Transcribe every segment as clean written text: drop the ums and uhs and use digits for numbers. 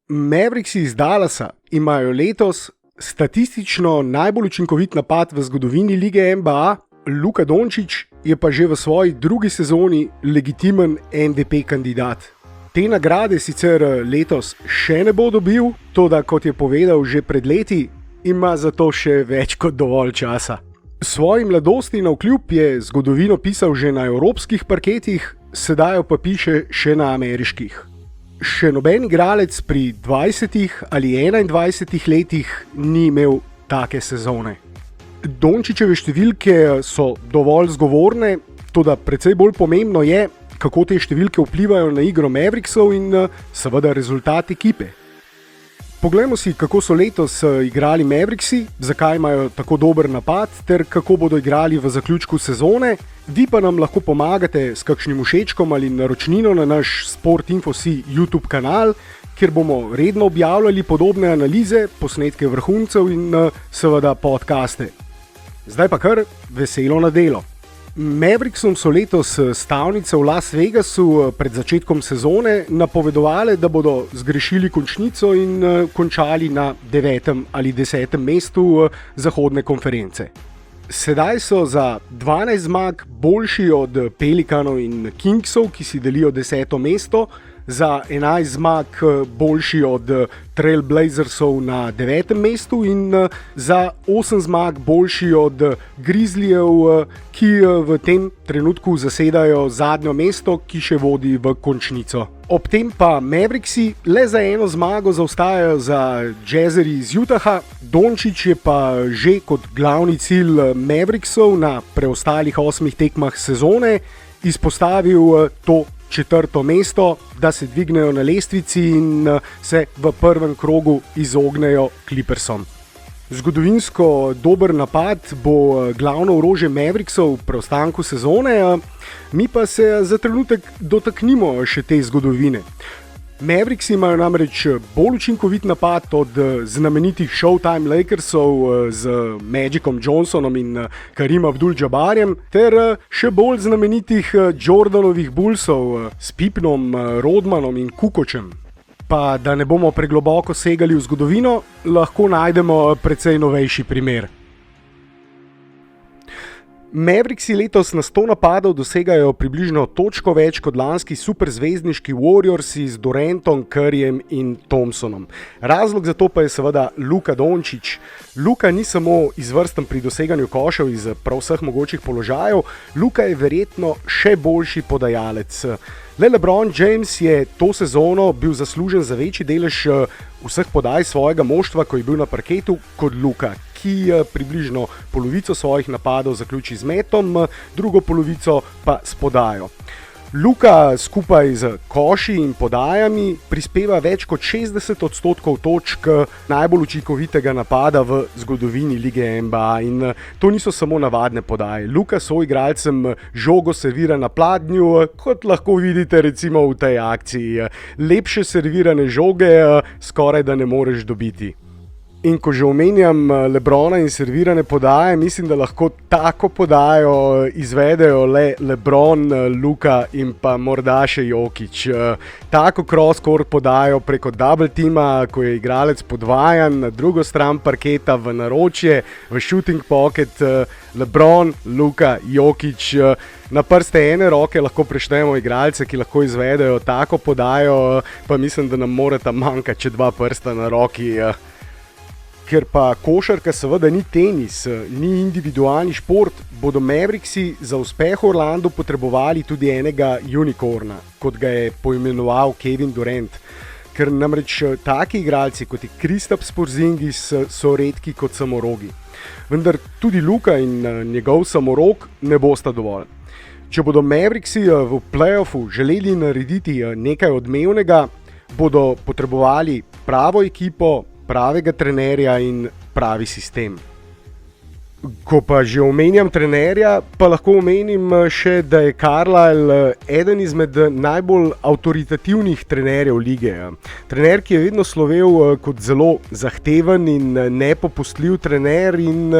Mavericksi iz Dallasa imajo letos statistično najbolj učinkovit napad v zgodovini lige NBA, Luka Dončić je pa že v svoji drugi sezoni legitimen MVP kandidat. Te nagrade sicer letos še ne bo dobil, toda kot je povedal že pred leti, ima za to še več kot dovolj časa. Svoji mladosti navkljub je zgodovino pisal že na evropskih parketih, sedaj pa piše še na ameriških. Še noben igralec pri 20 ali 21 letih ni imel take sezone. Dončićeve številke so dovolj zgovorne, toda precej bolj pomembno je, kako te številke vplivajo na igro Mavericksov in seveda rezultat ekipe. Poglejmo si, kako so letos igrali Mavericksi, zakaj imajo tako dober napad ter kako bodo igrali v zaključku sezone. Vi pa nam lahko pomagate s kakšnim všečkom ali naročnino na naš Sportinfo.si YouTube kanal, kjer bomo redno objavljali podobne analize, posnetke vrhuncev in seveda podcaste. Zdaj pa kar veselo na delo. Mavericksom so letos stavnice v Las Vegasu pred začetkom sezone napovedovali, da bodo zgrešili končnico in končali na 9. ali 10. mestu zahodne konference. Sedaj so za 12 zmag boljši od Pelikanov in Kingsov, ki si delijo 10. mesto, za 11 zmag boljši od Trail Blazersov na 9. mestu in za 8 zmag boljši od Grizzlyjev, ki v tem trenutku zasedajo zadnjo mesto, ki še vodi v končnico. Ob tem pa Mavericksi le za eno zmago zaostajajo za Jazzerji iz Utaha, Dončić je pa že kot glavni cilj Mavericksov na preostalih 8 tekmah sezone izpostavil to 4. mesto, da se dvignejo na lestvici in se v prvem krogu izognejo Clippersom. Zgodovinsko dober napad bo glavno orožje Mavericksov v preostanku sezone, mi pa se za trenutek dotaknimo še te zgodovine. Mavericksi imajo namreč bolj učinkovit napad od znamenitih Showtime Lakersov z Magicom Johnsonom in Kareem Abdul-Jabbarjem ter še bolj znamenitih Jordanovih Bullsov s Pipnom, Rodmanom in Kukočem. Pa da ne bomo pregloboko segali v zgodovino, lahko najdemo precej novejši primer. Mavericksi letos na 100 napadov dosegajo približno točko več kot lanski superzvezdniški Warriorsi z Durantom, Curryjem in Thompsonom. Razlog za to pa je seveda Luka Dončić. Luka ni samo izvrsten pri doseganju košev iz prav vseh mogočih položajev, Luka je verjetno še boljši podajalec. Le LeBron James je to sezono bil zaslužen za večji delež vseh podaj svojega moštva, ko je bil na parketu, kot Luka, ki približno polovico svojih napadov zaključi z metom, drugo polovico pa s podajo. Luka skupaj z koši in podajami prispeva več kot 60% točk najbolj učinkovitega napada v zgodovini lige NBA in to niso samo navadne podaje. Luka soigralcem žogo servira na pladnju, kot lahko vidite recimo v tej akciji. Lepše servirane žoge skoraj da ne moreš dobiti. In ko že omenjam LeBrona in servirane podaje, mislim, da lahko tako podajo izvedejo le LeBron, Luka in pa morda še Jokić. Tako cross-court podajo preko double teama, ko je igralec podvajan na drugo stran parketa v naročje, v shooting pocket, LeBron, Luka, Jokić. Na prste ene roke lahko preštejemo igralce, ki lahko izvedejo tako podajo, pa mislim, da nam morata manjkati še 2 prsta na roki. Ker pa košarka seveda ni tenis, ni individualni šport, bodo Mavericksi za uspeh v Orlandu potrebovali tudi enega unicorna, kot ga je poimenoval Kevin Durant. Ker namreč taki igralci kot je Kristaps Porzingis so redki kot samorogi. Vendar tudi Luka in njegov samorog ne bosta dovolj. Če bodo Mavericksi v play-offu želeli narediti nekaj odmevnega, bodo potrebovali pravo ekipo, pravega trenerja in pravi sistem. Ko pa že omenjam trenerja, pa lahko omenim še, da je Carlisle eden izmed najbolj avtoritativnih trenerjev lige. Trener, ki je vedno slovel kot zelo zahteven in nepopustljiv trener in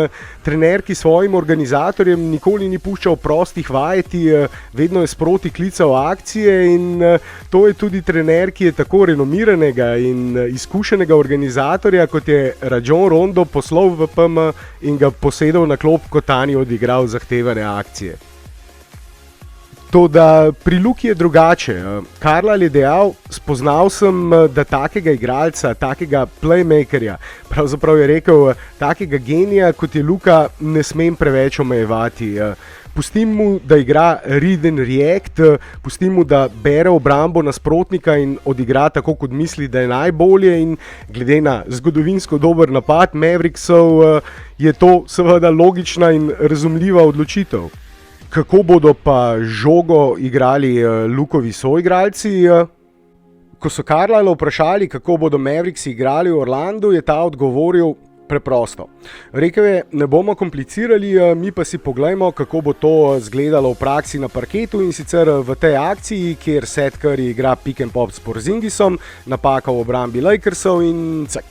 trener, ki svojim organizatorjem nikoli ni puščal prostih vajeti, vedno je sproti klical akcije in to je tudi trener, ki je tako renomiranega in izkušenega organizatorja, kot je Rajon Rondo, poslal v PM in ga posedel na klop, ko Tani odigral zahtevane akcije. Toda pri Luki je drugače. Carlisle je dejal, spoznal sem, da takega igralca, takega playmakerja, pravzaprav je rekel, takega genija, kot je Luka, ne smem preveč omejevati. Pustim mu, da igra read and react, pustim mu, da bere obrambo nasprotnika in odigra tako, kot misli, da je najbolje in glede na zgodovinsko dober napad Mavericksov je to seveda logična in razumljiva odločitev. Kako bodo pa žogo igrali Lukovi soigralci? Ko so Carlisle vprašali, kako bodo Mavericksi igrali v Orlandu, je ta odgovoril preprosto. Rekel je, ne bomo komplicirali, mi pa si poglejmo, kako bo to izgledalo v praksi na parketu in sicer v tej akciji, kjer Seth Curry igra pick and pop s Porzingisom, napaka v obrambi Lakersov in cak.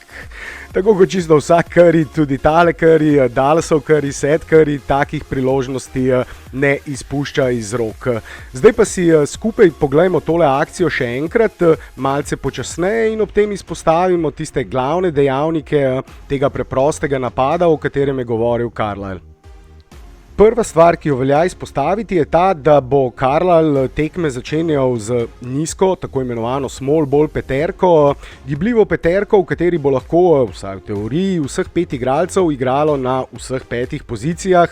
Tako kot čisto vsak Curry, tudi tale Curry, Dallasov Curry, Seth Curry, takih priložnosti ne izpušča iz rok. Zdaj pa si skupaj poglejmo tole akcijo še enkrat, malce počasneje in ob tem izpostavimo tiste glavne dejavnike tega preprostega napada, o katerem je govoril Carlisle. Prva stvar, ki jo velja izpostaviti, je ta, da bo Carlisle tekme začenjal z nizko, tako imenovano small ball peterko, gibljivo peterko, v kateri bo lahko, vsaj v teoriji, vseh 5 igralcev igralo na vseh 5 pozicijah.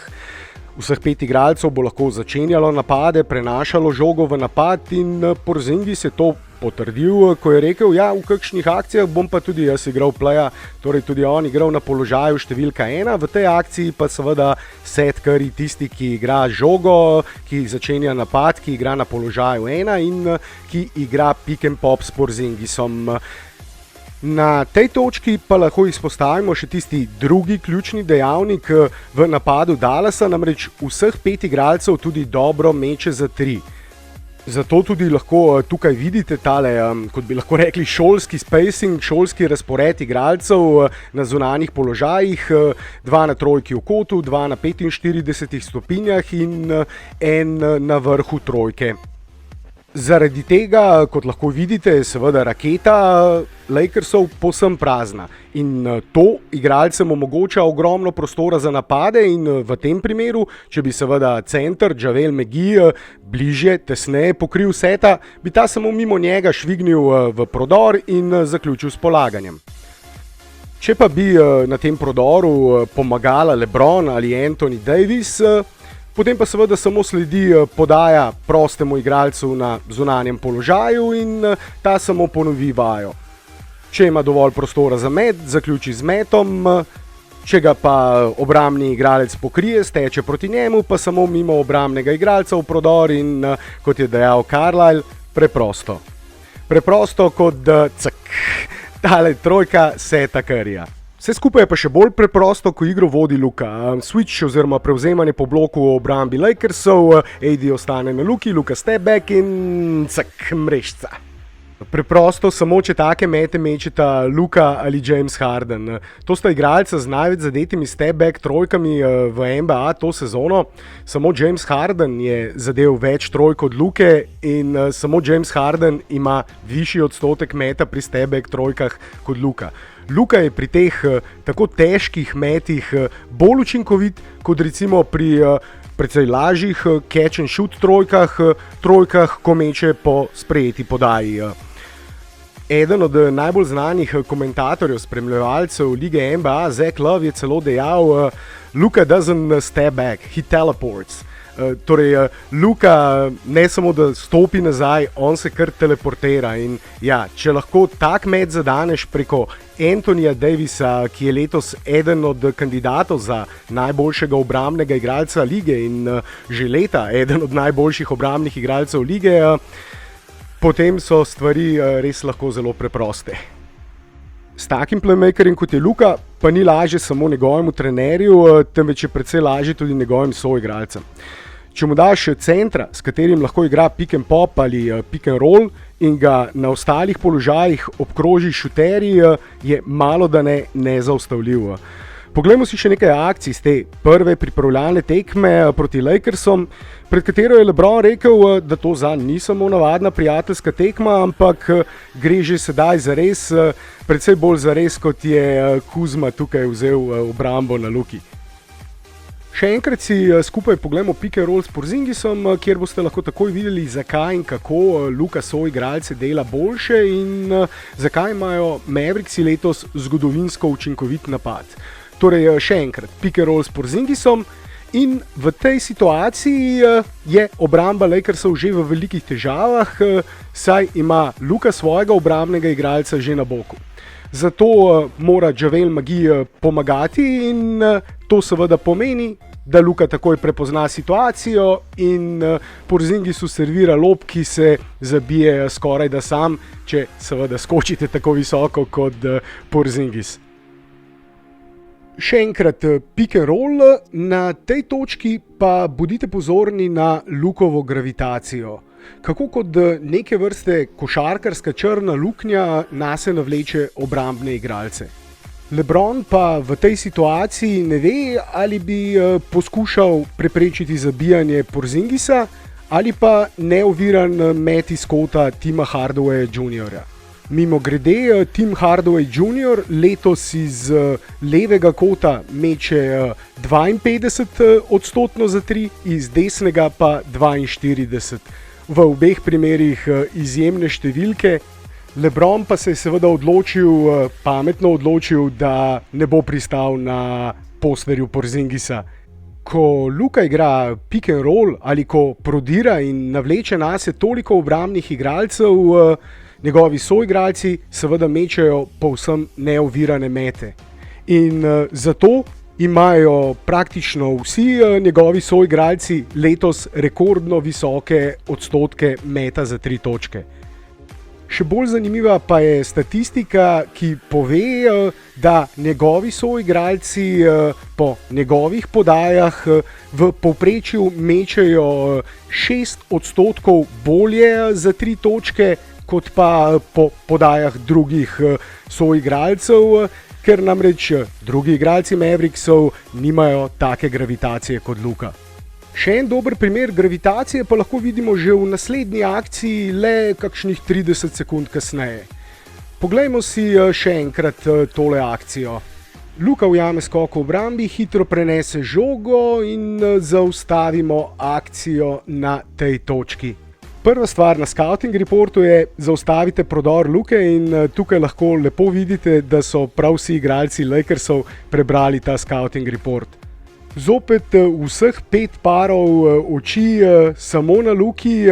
Vseh 5 igralcev bo lahko začenjalo napade, prenašalo žogo v napad in Porzingis je to potrdil, ko je rekel, ja, v kakšnih akcijah bom pa tudi jaz igral playa, torej tudi on igral na položaju številka 1, v tej akciji pa seveda Seth Curry tisti, ki igra žogo, ki začenja napad, ki igra na položaju 1 in ki igra pick and pop s Porzingisom. Na tej točki pa lahko izpostavimo še tisti drugi ključni dejavnik v napadu Dallasa, namreč vseh 5 igralcev tudi dobro meče za 3. Zato tudi lahko tukaj vidite tale, kot bi lahko rekli, šolski spacing, šolski razpored igralcev na zunanjih položajih, 2 na trojki v kotu, 2 na 45 stopinjah in en na vrhu trojke. Zaradi tega, kot lahko vidite, je seveda raketa Lakersov povsem prazna in to igralcem omogoča ogromno prostora za napade in v tem primeru, če bi seveda center JaVale McGee bližje, tesneje pokril Seta, bi ta samo mimo njega švignil v prodor in zaključil s polaganjem. Če pa bi na tem prodoru pomagala LeBron ali Anthony Davis, potem pa seveda samo sledi podaja prostemu igralcu na zunanjem položaju in ta samo ponovi vajo. Če ima dovolj prostora za met, zaključi z metom, če ga pa obrambni igralec pokrije, steče proti njemu, pa samo mimo obrambnega igralca v prodor in, kot je dejal Carlisle, preprosto. Preprosto kot tale trojka Setha Curryja. Vse skupaj je pa še bolj preprosto, ko igro vodi Luka. Switch oziroma prevzemanje po bloku v obrambi Lakersov, AD ostane na Luki, Luka step back in mrežca. Preprosto, samo če take mete mečeta Luka ali James Harden. To sta igralca z največ zadetimi step-back trojkami v NBA to sezono. Samo James Harden je zadel več trojk od Luke in samo James Harden ima višji odstotek meta pri step-back trojkah kot Luka. Luka je pri teh tako težkih metih bolj učinkovit kot recimo pri precej lažjih catch and shoot trojkah, ko meče po sprejeti podaji. Eden od najbolj znanih komentatorjev, spremljevalcev lige NBA, Zach Love, je celo dejal, Luka doesn't step back, he teleports. Torej, Luka ne samo, da stopi nazaj, on se kar teleportira in ja, če lahko tak met zadaneš preko Anthonyja Davisa, ki je letos eden od kandidatov za najboljšega obrambnega igralca lige in že leta eden od najboljših obrambnih igralcev lige, potem so stvari res lahko zelo preproste. S takim playmakerjem kot je Luka, pa ni lažje samo njegovemu trenerju, temveč je precej lažje tudi njegovim soigralcem. Če mu daš centra, s katerim lahko igra pick and pop ali pick and roll in ga na ostalih položajih obkroži šuterji, je malo da ne nezaustavljiv. Poglejmo si še nekaj akcij z te prve pripravljalne tekme proti Lakersom, pred katero je LeBron rekel, da to zanj ni samo navadna prijateljska tekma, ampak gre že sedaj zares, precej bolj zares, kot je Kuzma tukaj vzel obrambo na Luki. Še enkrat si skupaj poglejmo pick and roll s Porzingisom, kjer boste lahko takoj videli, zakaj in kako Luka soigralce dela boljše in zakaj imajo Mavericksi letos zgodovinsko učinkovit napad. Torej, še enkrat, pick and roll s Porzingisom in v tej situaciji je obramba Lakersov že v velikih težavah, saj ima Luka svojega obrambnega igralca že na boku. Zato mora JaVale McGee pomagati in to seveda pomeni, da Luka takoj prepozna situacijo in Porzingisu servira lob, ki se zabije skoraj da sam, če seveda skočite tako visoko kot Porzingis. Še enkrat, pick and roll, na tej točki pa bodite pozorni na Lukovo gravitacijo. Kako kot neke vrste košarkarska črna luknja nase navleče obrambne igralce. LeBron pa v tej situaciji ne ve, ali bi poskušal preprečiti zabijanje Porzingisa ali pa neoviran met iz kota Tima Hardawaya Jr. Mimo grede, Tim Hardaway Jr. letos iz levega kota meče 52% za 3, iz desnega pa 42%. V obeh primerih izjemne številke. LeBron pa se je seveda pametno odločil, da ne bo pristal na posterju Porzingisa. Ko Luka igra pick and roll ali ko prodira in navleče nase toliko obrambnih igralcev, njegovi soigralci seveda mečejo povsem neovirane mete. In zato imajo praktično vsi njegovi soigralci letos rekordno visoke odstotke meta za 3 točke. Še bolj zanimiva pa je statistika, ki pove, da njegovi soigralci po njegovih podajah v povprečju mečejo 6% bolje za 3 točke, kot pa po podajah drugih soigralcev, ker namreč drugi igralci Mavericksov nimajo take gravitacije kot Luka. Še en dober primer gravitacije pa lahko vidimo že v naslednji akciji, le kakšnih 30 sekund kasneje. Poglejmo si še enkrat tole akcijo. Luka ujame skok v obrambi, hitro prenese žogo in zaustavimo akcijo na tej točki. Prva stvar na scouting reportu je, zaustavite prodor Luke in tukaj lahko lepo vidite, da so prav vsi igralci Lakersov prebrali ta scouting report. Zopet vseh 5 parov oči samo na Luki.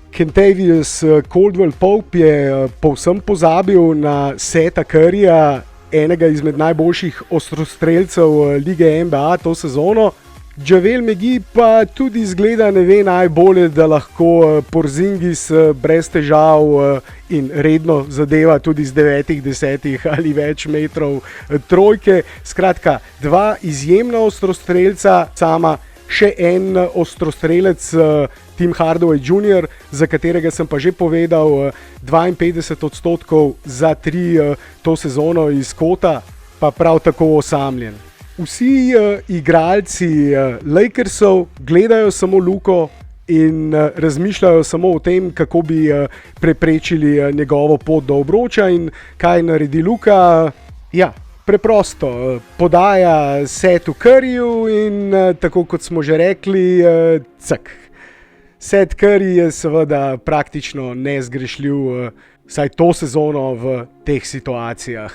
Kentavious Caldwell-Pope je povsem pozabil na Setha Curryja, enega izmed najboljših ostrostrelcev lige NBA to sezono. JaVale McGee pa tudi izgleda ne ve najbolje, da lahko Porzingis brez težav in redno zadeva tudi z 9, 10 ali več metrov trojke. Skratka, 2 izjemna ostrostrelca, sama še en ostrostrelec Tim Hardaway Jr., za katerega sem pa že povedal 52% za 3 to sezono iz kota, pa prav tako osamljen. Vsi igralci Lakersov gledajo samo Luko in razmišljajo samo o tem, kako bi preprečili njegovo pot do obroča in kaj naredi Luka. Ja, preprosto, podaja Sethu Curryju in tako kot smo že rekli, cak. Seth Curry je seveda praktično nezgrešljiv, vsaj to sezono v teh situacijah.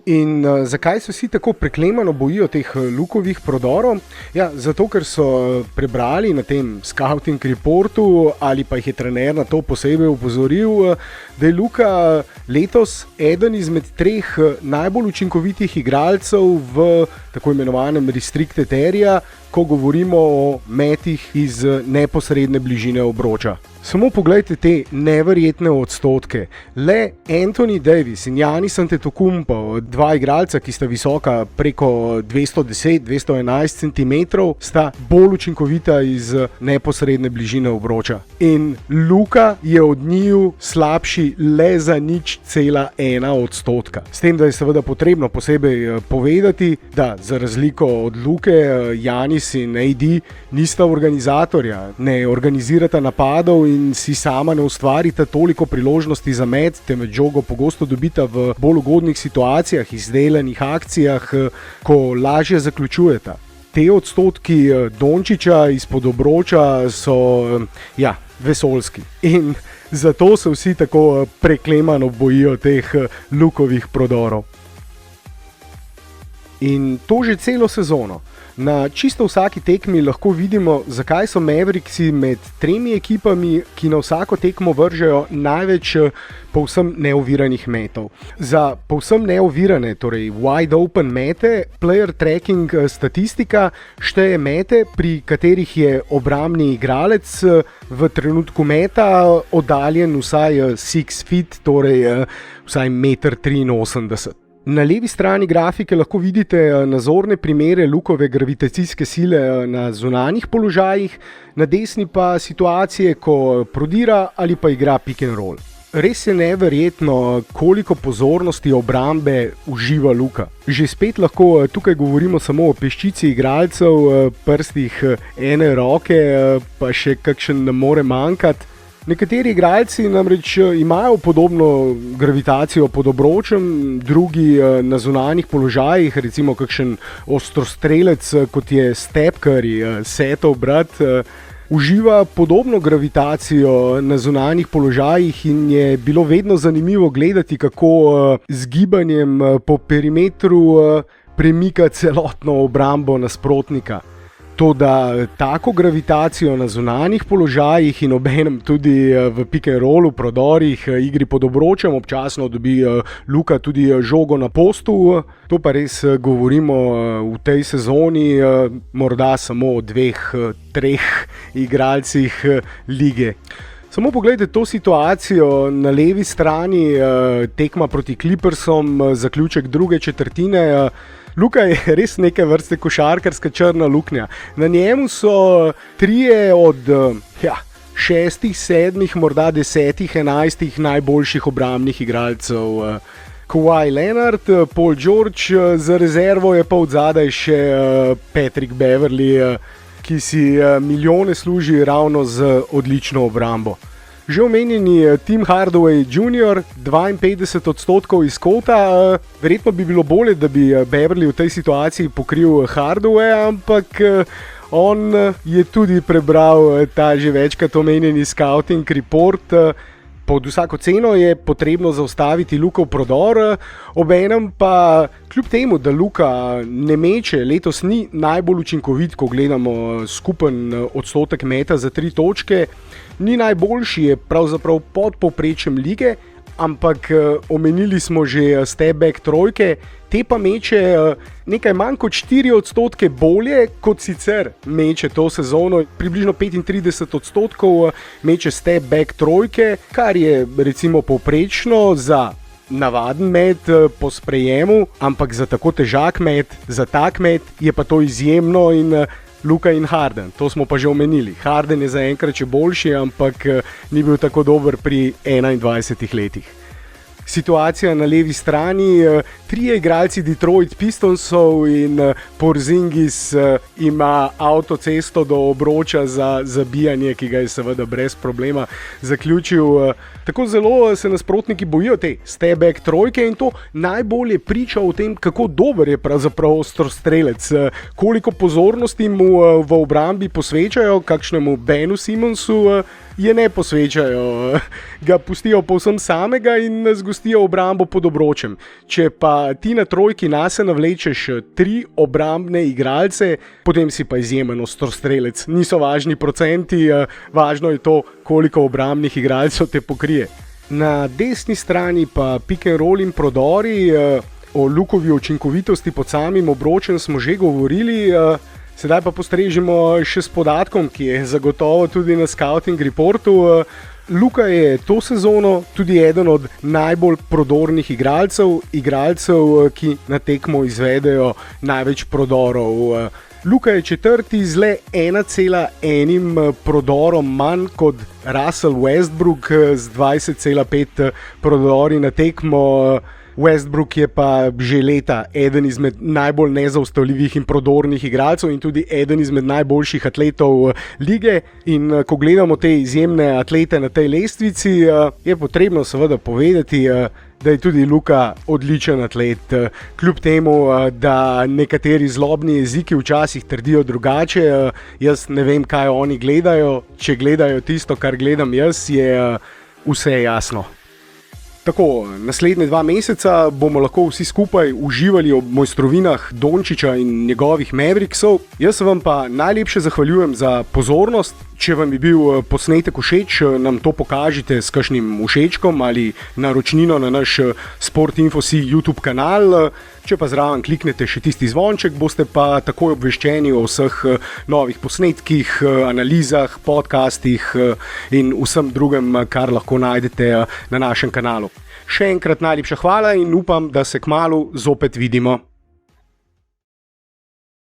In zakaj se vsi tako preklemano bojijo teh Lukovih prodorov? Ja, zato, ker so prebrali na tem scouting reportu ali pa jih je trener na to posebej opozoril, da je Luka letos eden izmed 3 najbolj učinkovitih igralcev v tako imenovanem restricted area, ko govorimo o metih iz neposredne bližine obroča. Samo poglejte te neverjetne odstotke. Le Anthony Davis in Giannis Antetokounmpo, dva igralca, ki sta visoka preko 210-211 cm, sta bolj učinkovita iz neposredne bližine obroča. In Luka je od njiju slabši le za 0,1 odstotka. S tem, da je seveda potrebno posebej povedati, da za razliko od Luke, Giannis in AD nista organizatorja, ne organizirata napadov in si sama ne ustvarita toliko priložnosti za met, temveč žogo pogosto dobita v bolj ugodnih situacijah, izdelanih akcijah, ko lažje zaključujeta. Te odstotki Dončića izpod obroča so, vesoljski. In zato se vsi tako preklemano bojijo teh Lukovih prodorov. In to že celo sezono. Na čisto vsaki tekmi lahko vidimo, zakaj so Mavericksi med 3 ekipami, ki na vsako tekmo vržejo največ povsem neoviranih metov. Za povsem neovirane, torej wide open mete, player tracking statistika šteje mete, pri katerih je obrambni igralec v trenutku meta oddaljen vsaj 6 feet, torej vsaj 1,83 m. Na levi strani grafike lahko vidite nazorne primere Lukove gravitacijske sile na zunanjih položajih, na desni pa situacije, ko prodira ali pa igra pick and roll. Res je neverjetno, koliko pozornosti obrambe uživa Luka. Že spet lahko tukaj govorimo samo o peščici igralcev, prstih ene roke, pa še kakšen ne more manjkati. Nekateri igralci namreč imajo podobno gravitacijo pod obročem, drugi na zunanjih položajih, recimo kakšen ostrostrelec, kot je Steph Curry, Setov brat, uživa podobno gravitacijo na zunanjih položajih in je bilo vedno zanimivo gledati, kako z gibanjem po perimetru premika celotno obrambo nasprotnika. Toda tako gravitacijo na zunanjih položajih in obenem tudi v pick and rollu, prodorih, igri pod obročem, občasno dobi Luka tudi žogo na postu. To pa res govorimo v tej sezoni morda samo o 2-3 igralcih lige. Samo pogledajte to situacijo na levi strani, tekma proti Clippersom, zaključek druge četrtine. Luka je res neke vrste košarkarska črna luknja. Na njemu so 3 od 6, 7, morda 10, 11 najboljših obrambnih igralcev. Kawhi Leonard, Paul George, za rezervo je pa odzadaj še Patrick Beverly, ki si milijone služi ravno z odlično obrambo. Že omenjeni Tim Hardaway Jr., 52% iz kota, verjetno bi bilo bolje, da bi Beverly v tej situaciji pokril Hardaway, ampak on je tudi prebral ta že večkrat omenjeni scouting report. Pod vsako ceno je potrebno zaustaviti Lukov prodor, obenem pa kljub temu, da Luka ne meče, letos ni najbolj učinkovit, ko gledamo skupen odstotek meta za 3 točke, ni najboljši, je pravzaprav pod povprečjem lige, ampak omenili smo že step-back trojke, te pa meče nekaj manj kot 4% bolje kot sicer meče to sezono, približno 35% meče step-back trojke, kar je recimo povprečno za navaden met po sprejemu, ampak za tako težak met, za tak met je pa to izjemno in Luka in Harden, to smo pa že omenili. Harden je zaenkrat še boljši, ampak ni bil tako dober pri 21 letih. Situacija na levi strani, 3 igralci Detroit Pistonsov in Porzingis ima avtocesto do obroča za zabijanje, ki ga je seveda brez problema zaključil. Tako zelo se nasprotniki bojijo te step-back trojke in to najbolje priča o tem, kako dober je pravzaprav ostrostrelec, koliko pozornosti mu v obrambi posvečajo, kakšnemu Benu Simonsu je ne posvečajo, ga pustijo povsem samega in zgostijo obrambo pod obročem. Če pa ti na trojki nase navlečeš 3 obrambne igralce, potem si pa izjemen ostrostrelec. Niso važni procenti, važno je to, koliko obrambnih igralcev te pokrije. Na desni strani pa pick and roll in prodori, o Lukovi učinkovitosti pod samim obročem smo že govorili. Sedaj pa postrežemo še s podatkom, ki je zagotovo tudi na Scouting Reportu. Luka je to sezono tudi eden od najbolj prodornih igralcev, ki na tekmo izvedejo največ prodorov. Luka je četrti z le 1,1 prodorom manj kot Russell Westbrook z 20,5 prodori na tekmo. Westbrook je pa že leta eden izmed najbolj nezaustavljivih in prodornih igralcev in tudi eden izmed najboljših atletov lige. In ko gledamo te izjemne atlete na tej lestvici, je potrebno seveda povedati, da je tudi Luka odličen atlet. Kljub temu, da nekateri zlobni jeziki včasih trdijo drugače, jaz ne vem, kaj oni gledajo. Če gledajo tisto, kar gledam jaz, je vse jasno. Tako, naslednje 2 meseca bomo lahko vsi skupaj uživali ob mojstrovinah Dončića in njegovih Mavericksov. Jaz se vam pa najlepše zahvaljujem za pozornost. Če vam je bil posnetek všeč, nam to pokažite s kakšnim všečkom ali naročnino na naš Sportinfo.si YouTube kanal. Če pa zraven kliknete še tisti zvonček, boste pa takoj obveščeni o vseh novih posnetkih, analizah, podcastih in vsem drugem, kar lahko najdete na našem kanalu. Še enkrat najlepša hvala in upam, da se kmalu zopet vidimo.